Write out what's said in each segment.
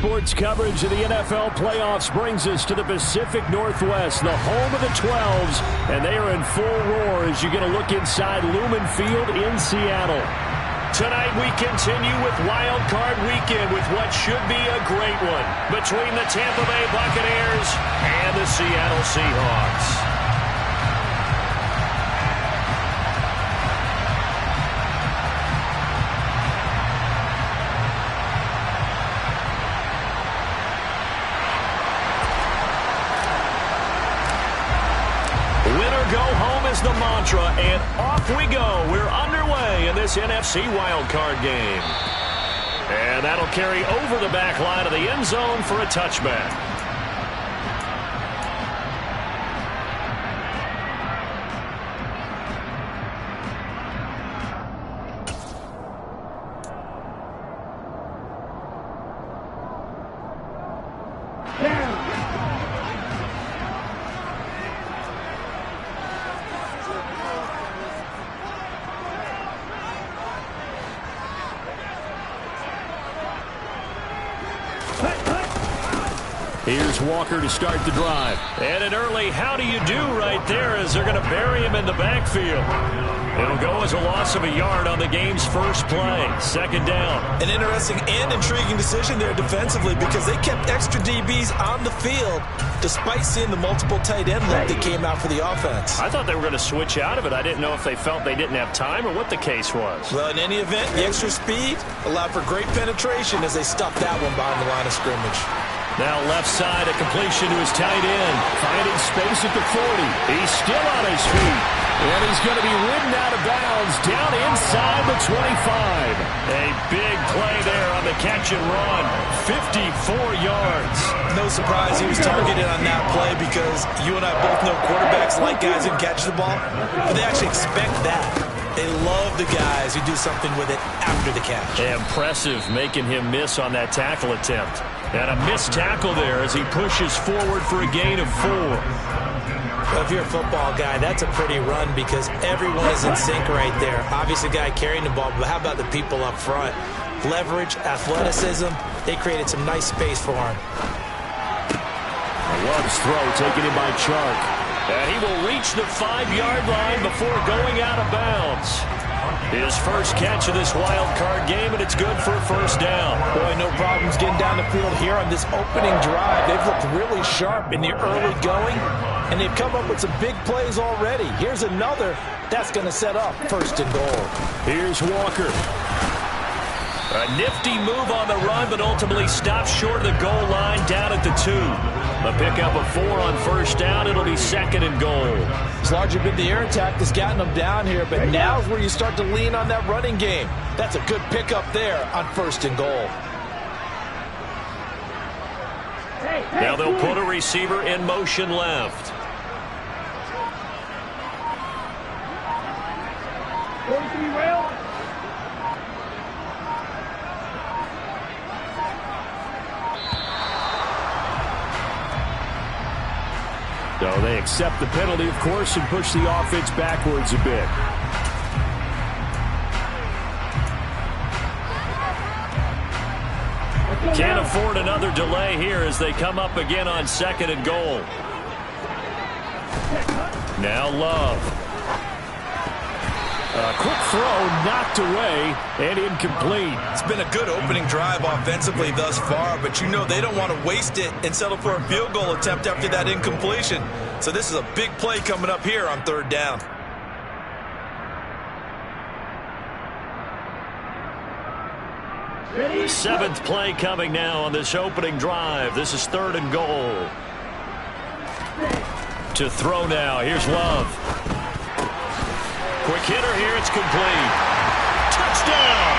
sports coverage of the NFL playoffs brings us to the Pacific Northwest, the home of the 12s, and they are in full roar as you get a look inside Lumen Field in Seattle. Tonight we continue with Wild Card Weekend with what should be a great one between the Tampa Bay Buccaneers and the Seattle Seahawks. Go home is the mantra, and off we go. We're underway in this NFC wildcard game. And that'll carry over the back line of the end zone for a touchback. Here's Walker to start the drive. And an early how do you do right there as they're going to bury him in the backfield. It'll go as a loss of a yard on the game's first play. Second down. An interesting and intriguing decision there defensively because they kept extra DBs on the field despite seeing the multiple tight end look that came out for the offense. I thought they were going to switch out of it. I didn't know if they felt they didn't have time or what the case was. Well, in any event, the extra speed allowed for great penetration as they stuffed that one behind the line of scrimmage. Now left side, a completion to his tight end. Finding space at the 40. He's still on his feet. And he's going to be ridden out of bounds down inside the 25. A big play there on the catch and run. 54 yards. No surprise he was targeted on that play because you and I both know quarterbacks like guys who catch the ball, but they actually expect that. They love the guys who do something with it after the catch. Impressive making him miss on that tackle attempt. And a missed tackle there as he pushes forward for a gain of 4. Well, if you're a football guy, that's a pretty run because everyone is in sync right there. Obviously, the guy carrying the ball, but how about the people up front? Leverage, athleticism, they created some nice space for him. Love's throw taken in by Chark. And he will reach the 5-yard line before going out of bounds. His first catch of this wild card game, and it's good for a first down. Boy, no problems getting down the field here on this opening drive. They've looked really sharp in the early going, and they've come up with some big plays already. Here's another that's going to set up first and goal. Here's Walker. A nifty move on the run, but ultimately stops short of the goal line down at the 2. A pickup of 4 on first down. It'll be second and goal. It's largely been the air attack that's gotten them down here, but now's where you start to lean on that running game. That's a good pickup there on first and goal. Now they'll put a receiver in motion left. So they accept the penalty, of course, and push the offense backwards a bit. Can't afford another delay here as they come up again on second and goal. Now Love. A quick throw knocked away and incomplete. It's been a good opening drive offensively thus far, but you know they don't want to waste it and settle for a field goal attempt after that incompletion. So this is a big play coming up here on third down. The 7th play coming now on this opening drive. This is third and goal. To throw now. Here's Love. Quick hitter here. It's complete. Touchdown.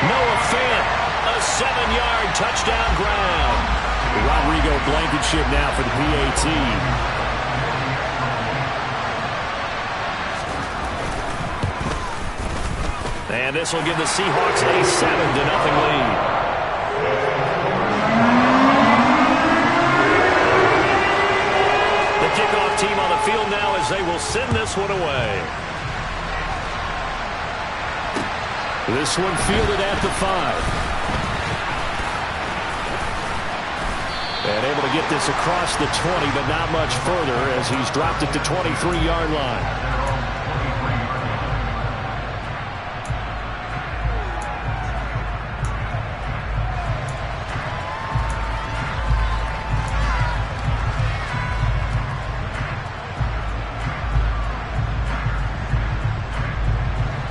Noah Fant. A 7-yard touchdown ground. Rodrigo Blankenship now for the PAT. And this will give the Seahawks a 7-0 lead. The kickoff team on the field now as they will send this one away. This one fielded at the 5. And able to get this across the 20, but not much further as he's dropped it to 23-yard line.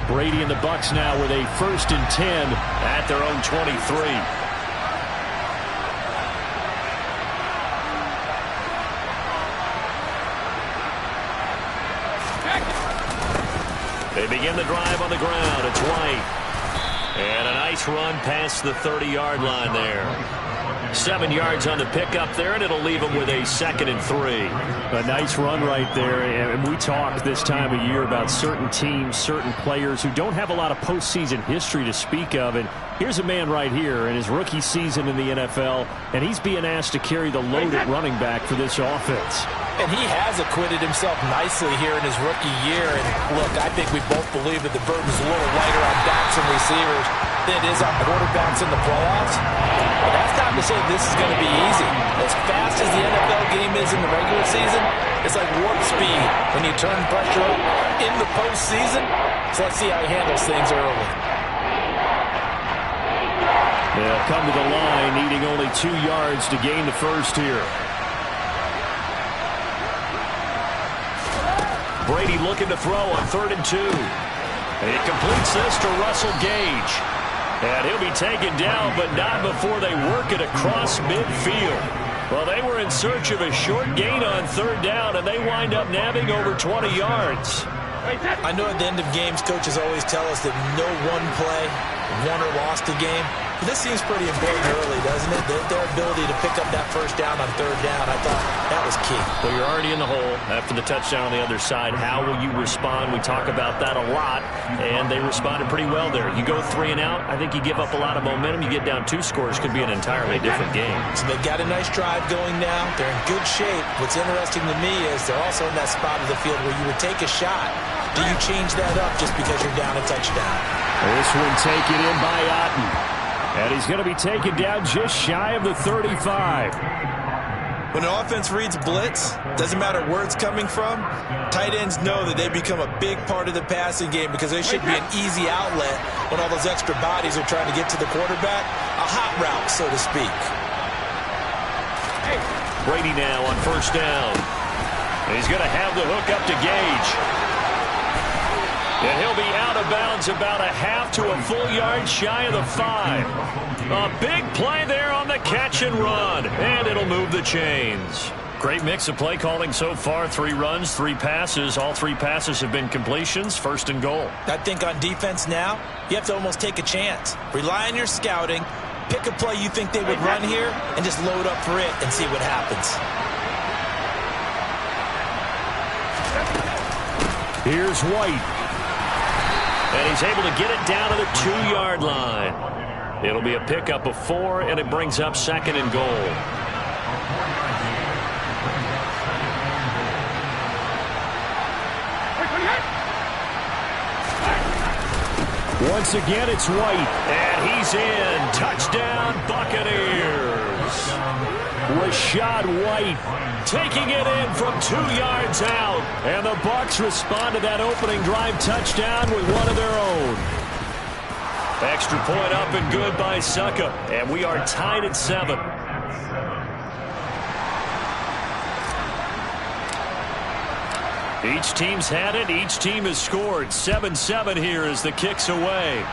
Brady and the Bucks now with a 1st and 10 at their own 23. They begin the drive on the ground. It's White. And a nice run past the 30-yard line there. 7 yards on the pickup there, and it'll leave them with a 2nd and 3. A nice run right there, and we talk this time of year about certain teams, certain players who don't have a lot of postseason history to speak of, and here's a man right here in his rookie season in the NFL, and he's being asked to carry the load at running back for this offense. And he has acquitted himself nicely here in his rookie year, and look, I think we both believe that the burden's a little lighter on backs and receivers than it is on quarterbacks in the playoffs. But that's not to say this is going to be easy. As fast as the NFL game is in the regular season, it's like warp speed when you turn pressure up in the postseason. So let's see how he handles things early. They'll come to the line, needing only 2 yards to gain the first here. Brady looking to throw on 3rd and 2. And he completes this to Russell Gage. And he'll be taken down, but not before they work it across midfield. Well, they were in search of a short gain on 3rd down, and they wind up nabbing over 20 yards. I know at the end of games, coaches always tell us that no one play won or lost a game. But this seems pretty important early, doesn't it? Their ability to pick up that 1st down on 3rd down, I thought that was key. Well, you're already in the hole after the touchdown on the other side. How will you respond? We talk about that a lot, and they responded pretty well there. You go 3 and out, I think you give up a lot of momentum. You get down 2 scores, could be an entirely different game. So they've got a nice drive going now. They're in good shape. What's interesting to me is they're also in that spot of the field where you would take a shot. Do you change that up just because you're down a touchdown? This one taken in by Otten. And he's going to be taken down just shy of the 35. When an offense reads blitz, doesn't matter where it's coming from, tight ends know that they become a big part of the passing game because they should be an easy outlet when all those extra bodies are trying to get to the quarterback. A hot route, so to speak. Brady now on 1st down. And he's going to have the hook up to Gage. And he'll be out of bounds about a half to a full yard shy of the 5. A big play there on the catch and run. And it'll move the chains. Great mix of play calling so far. 3 runs, 3 passes. All 3 passes have been completions. 1st and goal. I think on defense now, you have to almost take a chance. Rely on your scouting. Pick a play you think they would run here and just load up for it and see what happens. Here's White. And he's able to get it down to the 2-yard line. It'll be a pickup of 4, and it brings up 2nd and goal. Once again, it's White, and he's in. Touchdown, Buccaneers. Rachaad White taking it in from 2 yards out. And the Bucs respond to that opening drive touchdown with one of their own. Extra point up and good by Succop. And we are tied at 7. Each team's had it. Each team has scored. 7-7 here as the kick's away.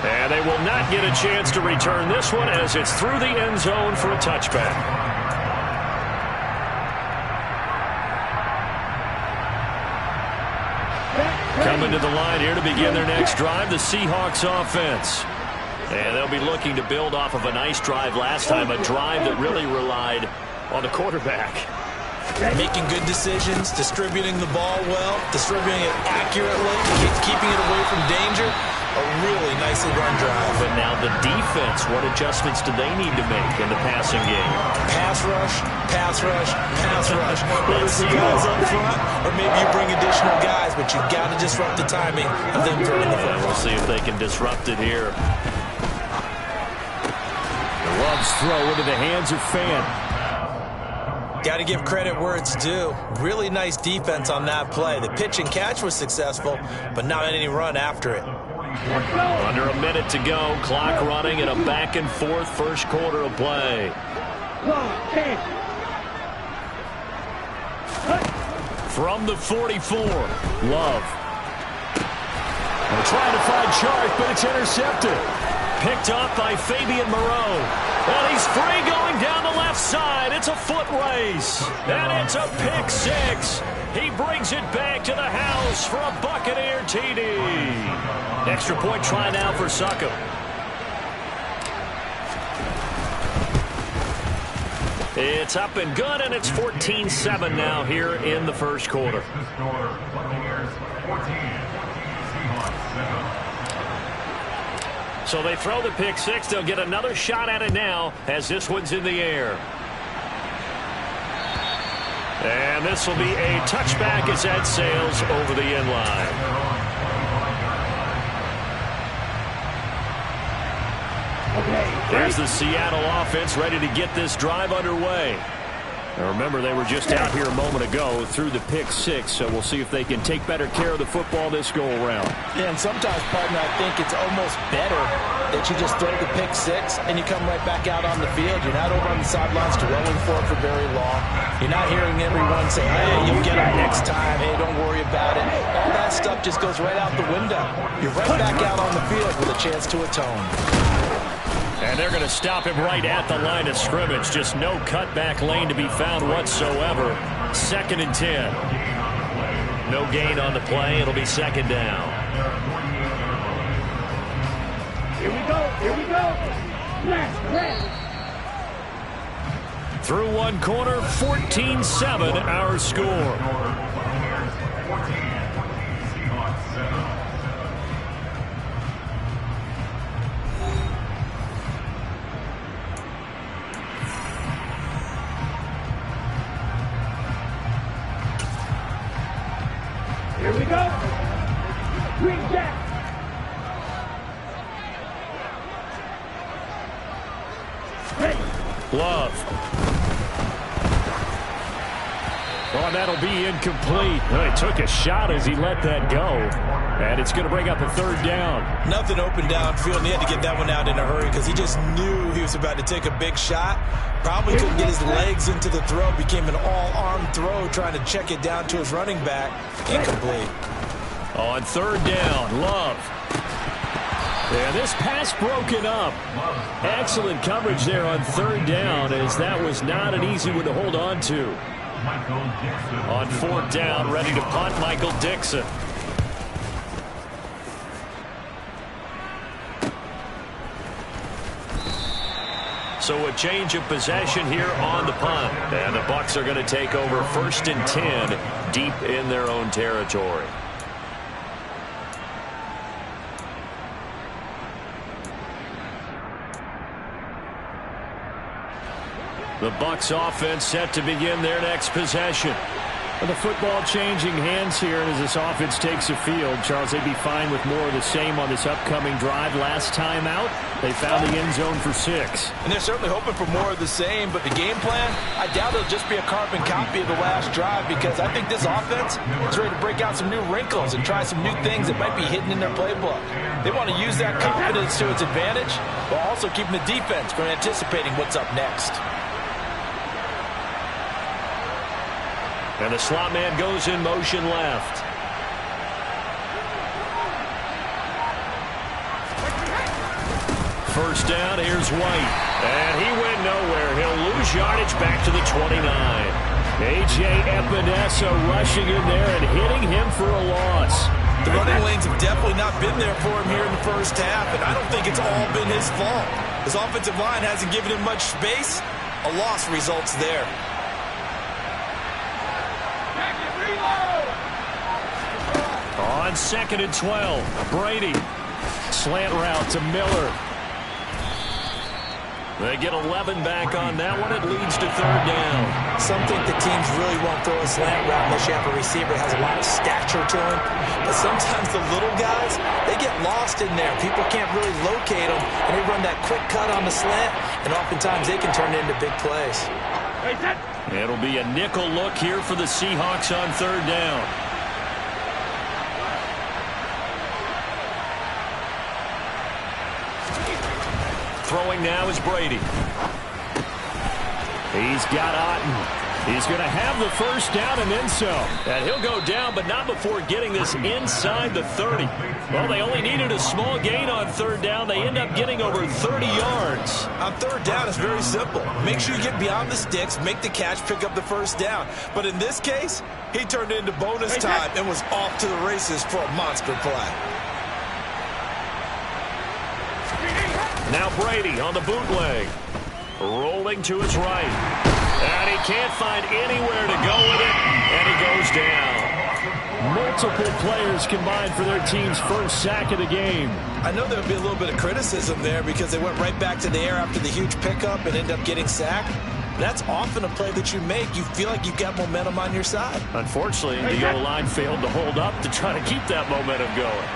And they will not get a chance to return this one as it's through the end zone for a touchback. Coming to the line here to begin their next drive, the Seahawks offense. And they'll be looking to build off of a nice drive last time, a drive that really relied on the quarterback. Making good decisions, distributing the ball well, distributing it accurately, keeping it away from danger. A really nicely run drive. But now the defense, what adjustments do they need to make in the passing game? Pass rush, pass rush, pass rush. Whether it's the guys up front or maybe you bring additional guys, but you've got to disrupt the timing of them throwing the football. We'll see if they can disrupt it here. Love's throw into the hands of Fant. Got to give credit where it's due. Really nice defense on that play. The pitch and catch was successful, but not any run after it. Under a minute to go. Clock running in a back-and-forth first quarter of play. From the 44, Love. They're trying to find Chark, but it's intercepted. Picked up by Fabian Moreau. And he's free going down the left side. It's a foot race. And it's a pick six. He brings it back to the house for a Buccaneer TD. Extra point try now for Succop. It's up and good, and it's 14-7 now here in the first quarter. So they throw the pick six. They'll get another shot at it now as this one's in the air. And this will be a touchback as that sails over the end line. There's the Seattle offense ready to get this drive underway. Now remember, they were just out here a moment ago through the pick six, so we'll see if they can take better care of the football this go-around. Yeah, and sometimes, partner, I think it's almost better that you just throw the pick six and you come right back out on the field. You're not over on the sidelines dwelling for it for very long. You're not hearing everyone say, hey, you'll get it next time. Hey, don't worry about it. All that stuff just goes right out the window. You're right back out on the field with a chance to atone. And they're going to stop him right at the line of scrimmage. Just no cutback lane to be found whatsoever. 2nd and 10. No gain on the play. It'll be second down. Here we go. Here we go. Let's. Through one quarter, 14-7 our score. Here we go. Green Jack. Love. Oh, that'll be incomplete. He took a shot as he let that go. And it's going to bring up a third down. Nothing open downfield, and he had to get that one out in a hurry because he just knew he was about to take a big shot. Probably couldn't get his legs into the throw. Became an all-arm throw trying to check it down to his running back. Incomplete. On third down, Love. And this pass broken up. Excellent coverage there on third down, as that was not an easy one to hold on to. On fourth down, ready to punt, Michael Dixon. So a change of possession here on the punt. And the Bucs are going to take over 1st and 10 deep in their own territory. The Bucs offense set to begin their next possession. And the football changing hands here as this offense takes the field. Charles, they'd be fine with more of the same on this upcoming drive. Last time out, they found the end zone for 6. And they're certainly hoping for more of the same, but the game plan, I doubt it'll just be a carbon copy of the last drive, because I think this offense is ready to break out some new wrinkles and try some new things that might be hidden in their playbook. They want to use that confidence to its advantage, while also keeping the defense from anticipating what's up next. And the slot man goes in motion left. First down, here's White. And he went nowhere. He'll lose yardage back to the 29. A.J. Epinesa rushing in there and hitting him for a loss. The running lanes have definitely not been there for him here in the first half, and I don't think it's all been his fault. His offensive line hasn't given him much space. A loss results there. On 2nd and 12, Brady. Slant route to Miller. They get 11 back on that one. It leads to third down. Some think the teams really won't throw a slant route unless you have a receiver that has a lot of stature to him. But sometimes the little guys, they get lost in there. People can't really locate them, and they run that quick cut on the slant, and oftentimes they can turn it into big plays. It'll be a nickel look here for the Seahawks on third down. Throwing now is Brady. He's got Otten. He's going to have the first down and then some. And he'll go down, but not before getting this inside the 30. Well, they only needed a small gain on third down. They end up getting over 30 yards. On third down, it's very simple. Make sure you get beyond the sticks, make the catch, pick up the first down. But in this case, he turned it into bonus time and was off to the races for a monster play. Now Brady on the bootleg. Rolling to his right. And he can't find anywhere to go with it. And he goes down. Multiple players combined for their team's first sack of the game. I know there would be a little bit of criticism there because they went right back to the air after the huge pickup and ended up getting sacked. That's often a play that you make. You feel like you've got momentum on your side. Unfortunately, the O-line failed to hold up to try to keep that momentum going.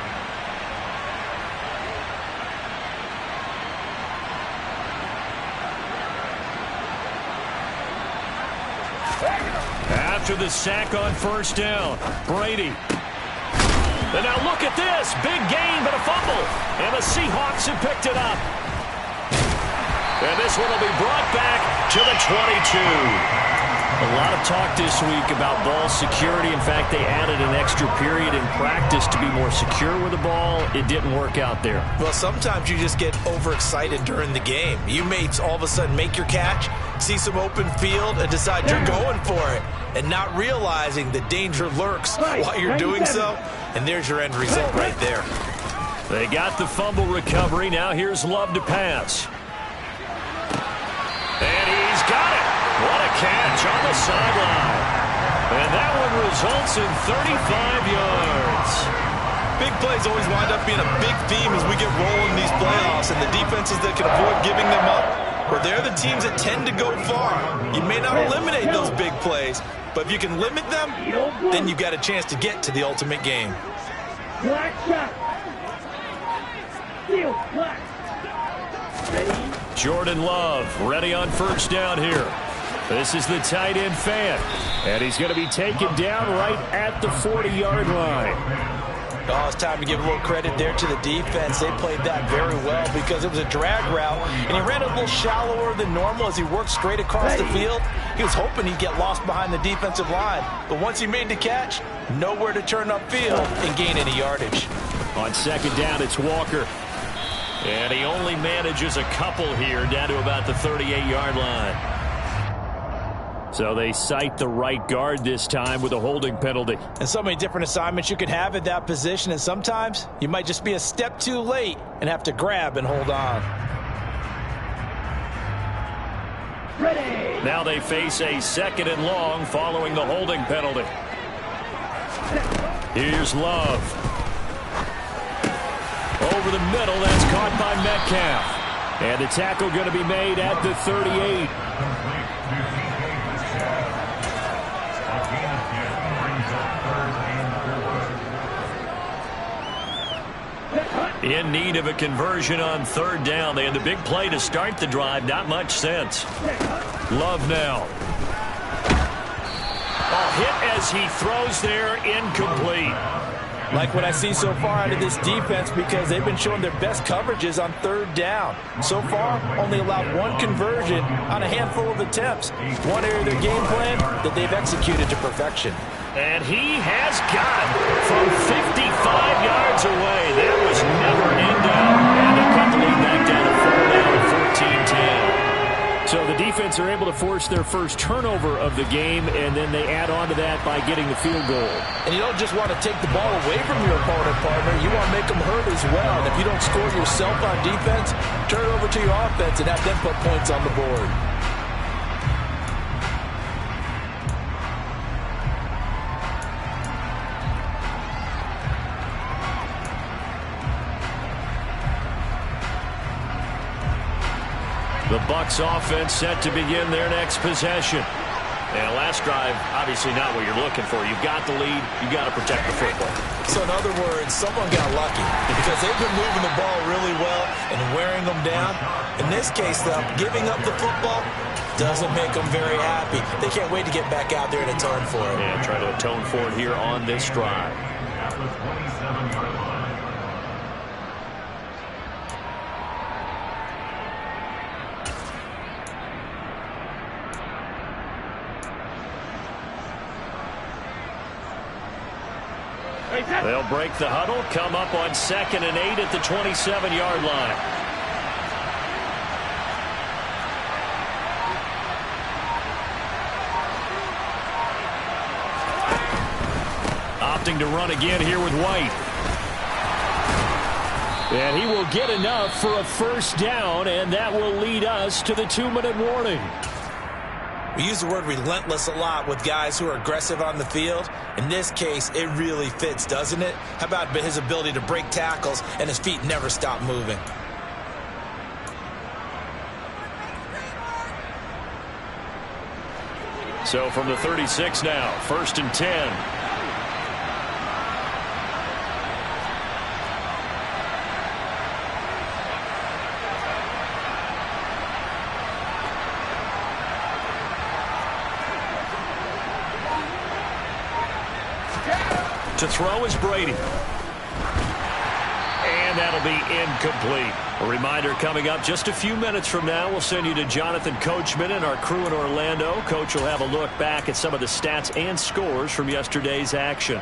After the sack on first down, Brady. And now look at this. Big gain, but a fumble. And the Seahawks have picked it up. And this one will be brought back to the 22. A lot of talk this week about ball security. In fact, they added an extra period in practice to be more secure with the ball. It didn't work out there. Well, sometimes you just get overexcited during the game. You may all of a sudden make your catch, see some open field, and decide you're going for it, and not realizing the danger lurks while you're doing so. And there's your end result right there. They got the fumble recovery. Now here's Love to pass. And he's got it. What a catch on the sideline. And that one results in 35 yards. Big plays always wind up being a big theme as we get rolling these playoffs, and the defenses that can avoid giving them up, or they're the teams that tend to go far. You may not eliminate those big plays, but if you can limit them, then you've got a chance to get to the ultimate game. Black shot. Steal, black. Jordan Love ready on first down here. This is the tight end fan, and he's going to be taken down right at the 40-yard line. Oh, it's time to give a little credit there to the defense. They played that very well because it was a drag route, and he ran a little shallower than normal as he worked straight across the field. He was hoping he'd get lost behind the defensive line, but once he made the catch, nowhere to turn upfield and gain any yardage. On second down, it's Walker. And he only manages a couple here down to about the 38-yard line. So they cite the right guard this time with a holding penalty. And so many different assignments you could have at that position, and sometimes you might just be a step too late and have to grab and hold on. Ready. Now they face a second and long following the holding penalty. Here's Love. Over the middle, that's caught by Metcalf. And the tackle going to be made at the 38. In need of a conversion on third down. They had the big play to start the drive. Not much sense. Love now. A hit as he throws there, incomplete. Like what I see so far out of this defense, because they've been showing their best coverages on third down. So far, only allowed one conversion on a handful of attempts. One area of their game plan that they've executed to perfection. And he has got it from 55 yards away. That was never in doubt. And they cut the lead back down to 4 now, 14-10. So the defense are able to force their first turnover of the game, and then they add on to that by getting the field goal. And you don't just want to take the ball away from your opponent, partner. You want to make them hurt as well. And if you don't score yourself on defense, turn it over to your offense and have them put points on the board. The Bucs offense set to begin their next possession. And last drive, obviously not what you're looking for. You've got the lead. You've got to protect the football. So in other words, someone got lucky because they've been moving the ball really well and wearing them down. In this case, though, giving up the football doesn't make them very happy. They can't wait to get back out there and atone for it. And try to atone for it here on this drive. They'll break the huddle, come up on 2nd and 8 at the 27-yard line. Opting to run again here with White. And he will get enough for a first down, and that will lead us to the 2-minute warning. We use the word relentless a lot with guys who are aggressive on the field. In this case, it really fits, doesn't it? How about his ability to break tackles and his feet never stop moving? So from the 36 now, 1st and 10. To throw is Brady. And that'll be incomplete. A reminder coming up just a few minutes from now, we'll send you to Jonathan Coachman and our crew in Orlando. Coach will have a look back at some of the stats and scores from yesterday's action.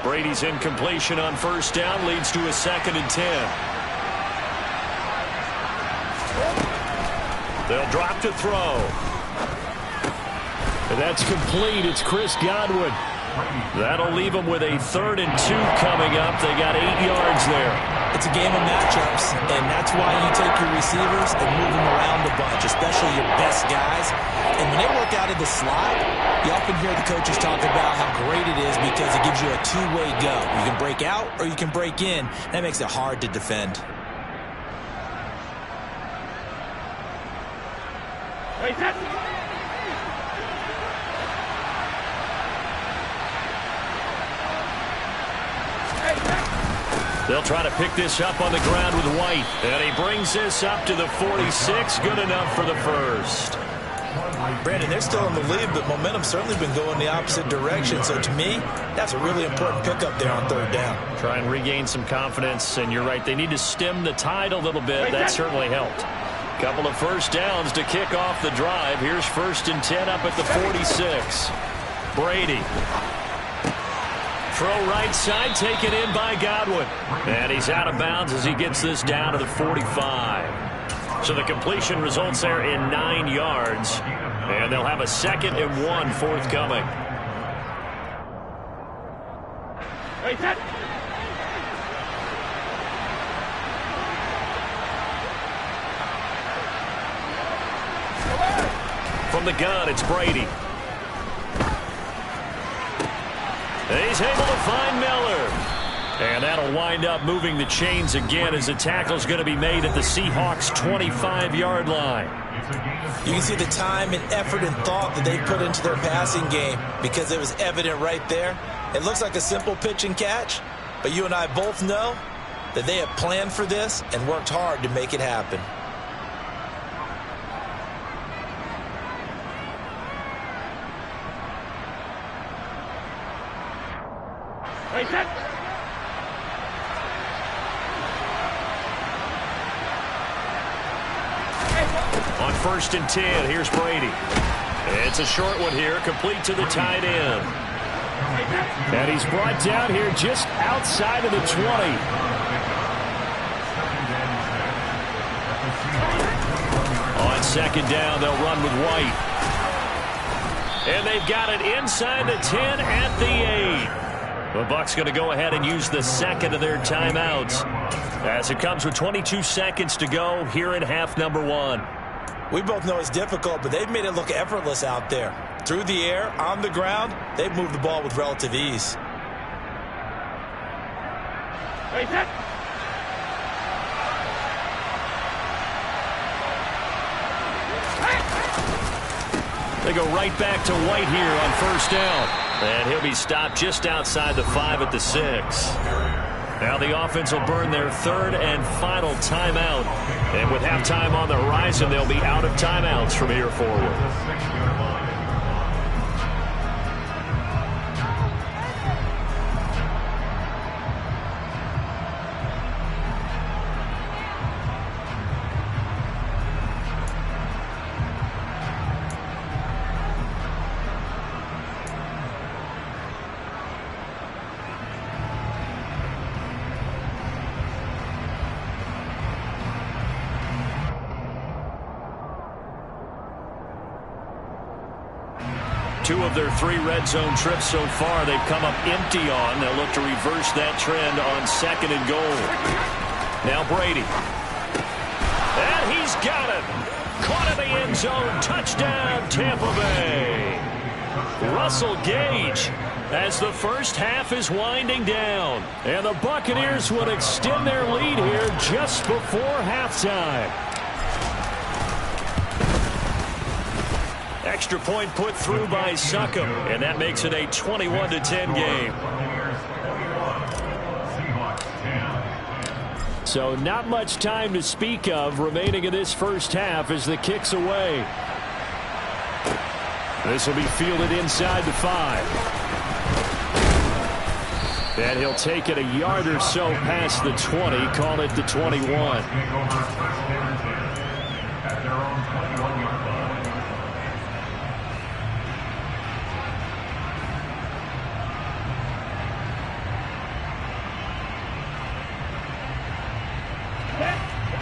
Brady's incompletion on 1st down leads to a 2nd and 10. They'll drop to throw. And that's complete. It's Chris Godwin. That'll leave them with a 3rd and 2 coming up. They got 8 yards there. It's a game of matchups, and that's why you take your receivers and move them around a bunch, especially your best guys. And when they work out of the slot, you often hear the coaches talk about how great it is because it gives you a two-way go. You can break out or you can break in. That makes it hard to defend. They'll try to pick this up on the ground with White. And he brings this up to the 46. Good enough for the first. Brandon, they're still in the lead, but momentum's certainly been going the opposite direction. So to me, that's a really important pickup there on 3rd down. Try and regain some confidence. And you're right, they need to stem the tide a little bit. That certainly helped. Couple of first downs to kick off the drive. Here's 1st and 10 up at the 46. Brady. Throw right side, taken in by Godwin. And he's out of bounds as he gets this down to the 45. So the completion results there in 9 yards. And they'll have a 2nd and 1 forthcoming. From the gun, it's Brady. He's able to find Miller. And that'll wind up moving the chains again as the tackle's going to be made at the Seahawks' 25-yard line. You can see the time and effort and thought that they put into their passing game because it was evident right there. It looks like a simple pitch and catch, but you and I both know that they have planned for this and worked hard to make it happen. On 1st and 10, here's Brady. It's a short one here, complete to the tight end. And he's brought down here just outside of the 20. On 2nd down, they'll run with White. And they've got it inside the 10 at the 8. The Bucs going to go ahead and use the 2nd of their timeouts as it comes with 22 seconds to go here in half number 1. We both know it's difficult, but they've made it look effortless out there. Through the air, on the ground, they've moved the ball with relative ease. They go right back to White here on first down. And he'll be stopped just outside the 5 at the 6. Now the offense will burn their third and final timeout. And with halftime on the horizon, they'll be out of timeouts from here forward. Two of their 3 red zone trips so far, they've come up empty on. They'll look to reverse that trend on 2nd and goal. Now Brady. And he's got it. Caught in the end zone. Touchdown, Tampa Bay. Russell Gage as the first half is winding down. And the Buccaneers would extend their lead here just before halftime. Extra point put through by Succop, and that makes it a 21-10 game. So not much time to speak of remaining in this first half as the kick's away. This will be fielded inside the 5. And he'll take it a yard or so past the 20, call it the 21.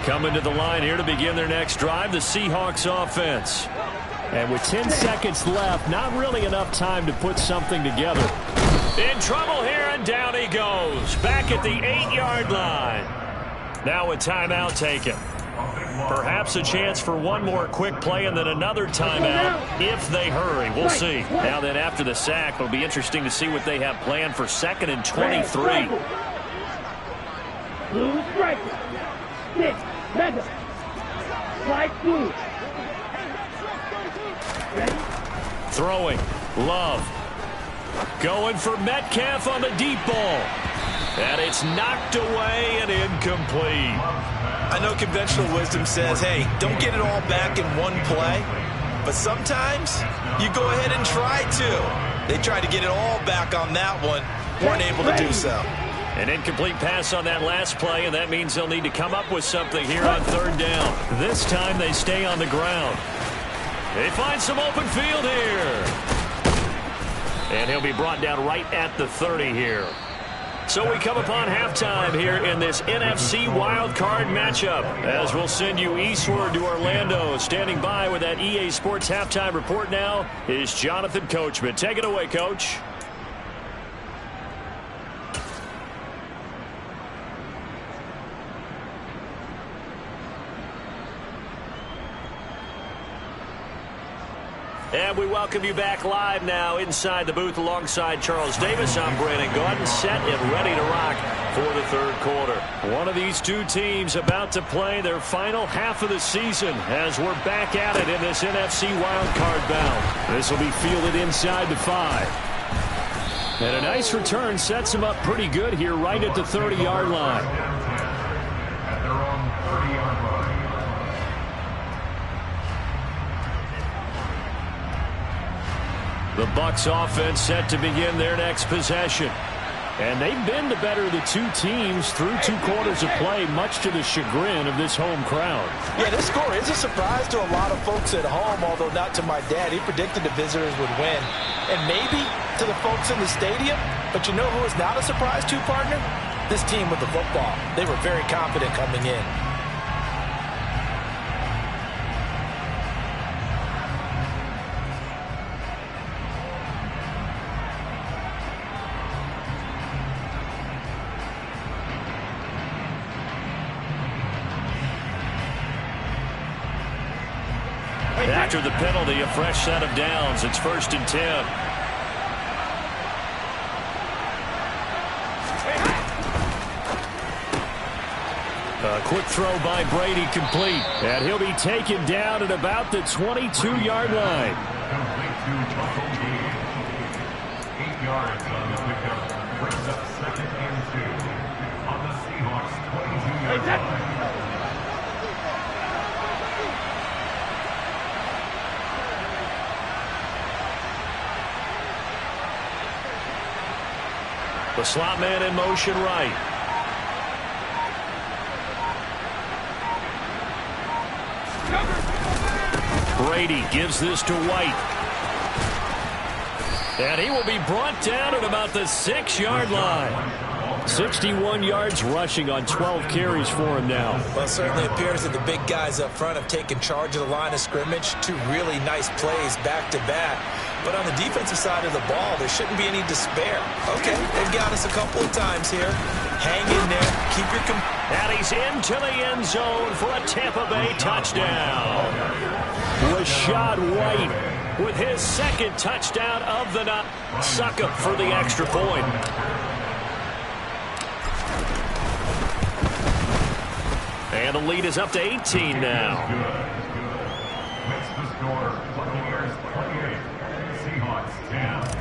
Coming to the line here to begin their next drive, the Seahawks offense. And with 10 seconds left, not really enough time to put something together. In trouble here, and down he goes. Back at the 8-yard line. Now a timeout taken. Perhaps a chance for one more quick play and then another timeout if they hurry. We'll see. Now then, after the sack, it'll be interesting to see what they have planned for 2nd and 23. Blue strike. 6. Mega. Slide blue. Ready? Throwing. Love. Going for Metcalf on the deep ball. And it's knocked away and incomplete. I know conventional wisdom says, hey, don't get it all back in one play. But sometimes you go ahead and try to. They tried to get it all back on that one. Weren't able to do so. An incomplete pass on that last play, and that means they'll need to come up with something here on 3rd down. This time they stay on the ground. They find some open field here. And he'll be brought down right at the 30 here. So we come upon halftime here in this NFC wildcard matchup, as we'll send you eastward to Orlando. Standing by with that EA Sports halftime report now is Jonathan Coachman. Take it away, Coach. And we welcome you back live now inside the booth alongside Charles Davis. I'm Brandon Gaudin, set and ready to rock for the 3rd quarter. One of these two teams about to play their final half of the season as we're back at it in this NFC wildcard bout. This will be fielded inside the 5. And a nice return sets him up pretty good here right at the 30-yard line. The Bucs offense set to begin their next possession. And they've been the better of the two teams through 2 quarters of play, much to the chagrin of this home crowd. Yeah, this score is a surprise to a lot of folks at home, although not to my dad. He predicted the visitors would win. And maybe to the folks in the stadium. But you know who is not a surprise to, partner? This team with the football. They were very confident coming in. After the penalty, a fresh set of downs. It's 1st and 10. A quick throw by Brady, complete. And he'll be taken down at about the 22-yard line. 8 yards on the pickup. Brings up 2nd and 2 on the Seahawks 22-yard line. The slot man in motion right. Brady gives this to White. And he will be brought down at about the 6-yard line. 61 yards rushing on 12 carries for him now. Well, it certainly appears that the big guys up front have taken charge of the line of scrimmage. 2 really nice plays back-to-back. But on the defensive side of the ball, there shouldn't be any despair. Okay, they've got us a couple of times here. Hang in there. Keep your and he's into the end zone for a Tampa Bay touchdown. Rachaad White with his 2nd touchdown of the night. Suck up for the extra point. And the lead is up to 18 now. Makes the score Buccaneers 28, Seahawks 10.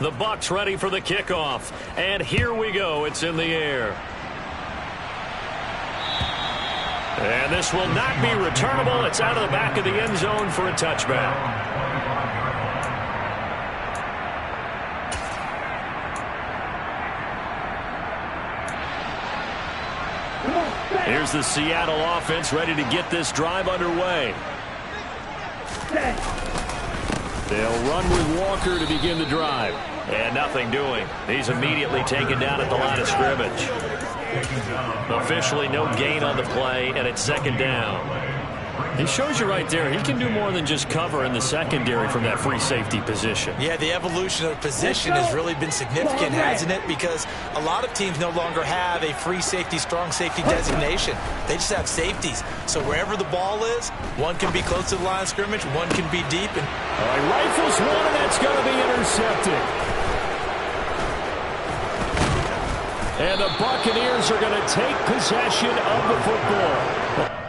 The Bucs ready for the kickoff. And here we go. It's in the air. And this will not be returnable. It's out of the back of the end zone for a touchback. Here's the Seattle offense ready to get this drive underway. They'll run with Walker to begin the drive. And nothing doing. He's immediately taken down at the line of scrimmage. Officially no gain on the play, and it's 2nd down. He shows you right there, he can do more than just cover in the secondary from that free safety position. Yeah, the evolution of position has really been significant, hasn't it? Because a lot of teams no longer have a free safety, strong safety designation. They just have safeties. So wherever the ball is, one can be close to the line of scrimmage, one can be deep. And all right, rifles one, and that's going to be intercepted. And the Buccaneers are going to take possession of the football.